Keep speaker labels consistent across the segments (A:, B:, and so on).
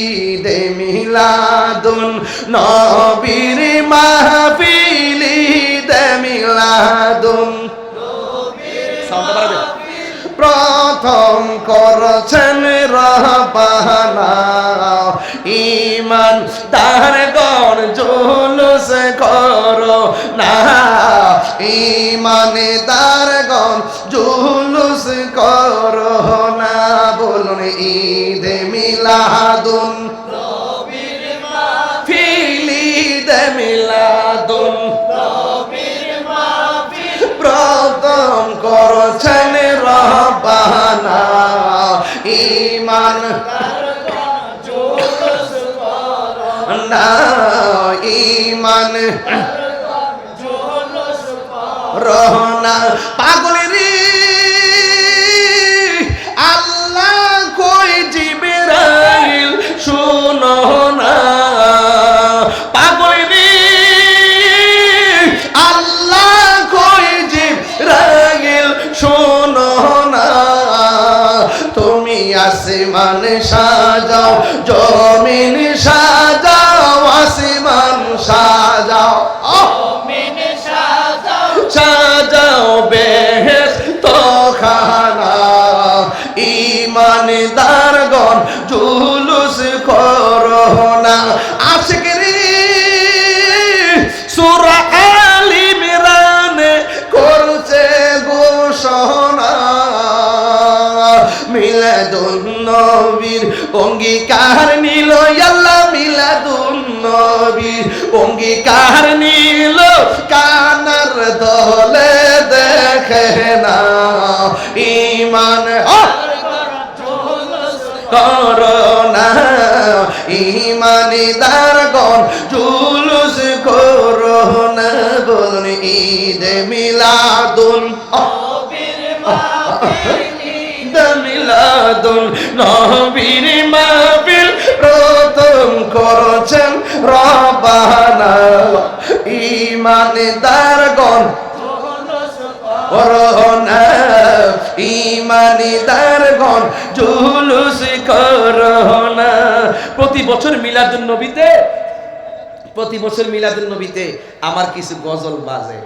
A: ঈদে মিলাদুন নবীর মাহফিল ঈদে মিলাদুন প্রথম করছেন রব্বানা ঈমান তারগণ জুলুস করো না ঈমান তারগণ জুলুস করো না বলুন ঈদে মিলাদুন নবীর মাহফিল ঈদে মিলাদুন নবীর মাহফিল প্রথম করছেন রব্বানা ঈমান জুলুস করো না ঈমান জুলুস করো না পাগলের আল্লাহ কই জিবরাইল শুনো না পাগলের আল্লাহ কই জিবরাইল শুনো না তুমি আসমান সাজাও জমিন সাজাও আসমান সাজাও জমিন সাজাও সাজাও বেহেশত খানা ঈমানদারগণ জুলুস করো না আশিকের সূরা আল ইমরান করছে ঘোষণা মিলাদুন নবীর অঙ্গীকার নিল আল্লাহ মিলাদুন নবীর অঙ্গীকার নিল কানার দলে দেখে না ঈমান করো না ঈমানদারগণ জুলুস করো না বলুন ঈদে মিলাদুন নবীর মাহফিল মিলাদুন নবীর মাহফিল প্রথম করছেন রব্বানা ঈমানদারগণ করো না ঈমানদারগণ জুলুস করো না প্রতি বছর মিলাদুন নবীতে আমার কিছু গজল বাজে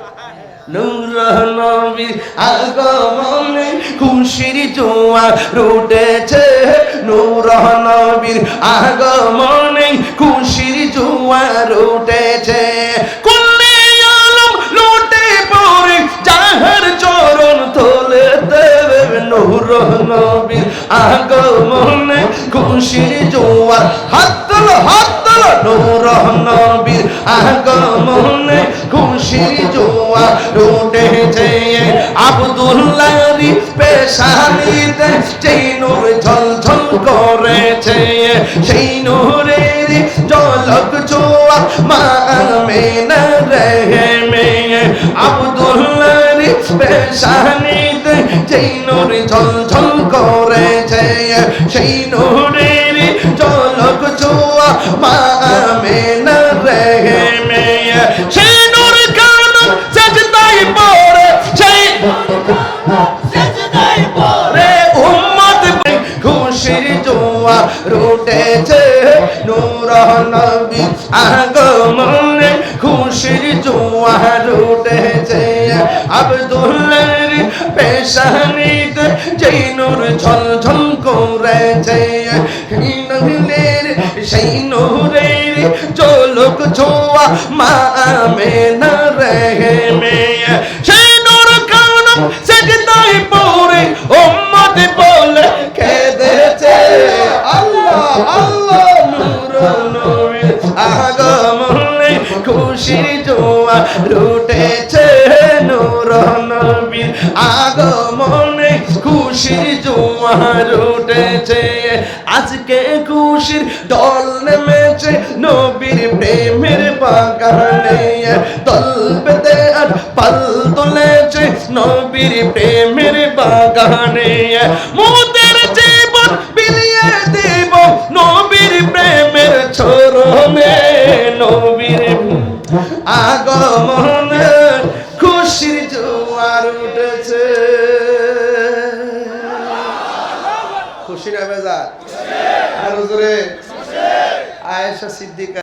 A: নূর নবীর আগমনে খুশির জোয়ার উঠেছে নূর নবীর আগমনে খুশির জোয়ার উঠেছে কুল্লি আলম লুটে পড়ে যাহার চরণ তোলে দেবে নূর নবীর আগমনে খুশির জোয়ার হাত তোলো নূর নবীর আগমনে খুশির জোয়ার উঠেছে আব্দুল্লাহর পেশানিতে যেই নূর ঝলঝল করেছে সেই নূরের ঝলক ছোঁয়া মা আমিনার রেহেমে আব্দুল্লাহর পেশানিতে যেই নূর ঝলঝল করেছে সেই নূরের ঝলক ছোঁয়া মা আমিনার রেহেমে সেই নূর কান সাজদায় পড়ে সেই সাজদায় পড়ে উম্মত খুশির জোয়ার উঠেছে নূর নবী আগমনে খুশির জোয়ার উঠেছে আব্দুল্লাহর পেশানিতে যেই নূর ঝলঝল করেছে সেই নূরের ঝলক ছোঁয়া মা আমিনার রেহেমে সেই নূর কান সাজদায় পড়ে উম্মত বলে কেঁদেছে আল্লাহ আল্লাহ নূর নবীর আগমনে খুশির জোয়ার উঠেছে নূর নবীর আগমনে খুশির জোয়ার উঠেছে আজকে খুশির দল নেমেছে নবীর প্রেমের বাগানে দল বেঁধে আর পাল তুলেছে নবীর প্রেমের বাগানে মোদের জীবন বিলিয়ে দেব নবীর প্রেমের চরণে নবীর আগমনে খুশির জোয়ার উঠেছে খুশি না বেজার আর জোরে আয়েশা সিদ্দিকা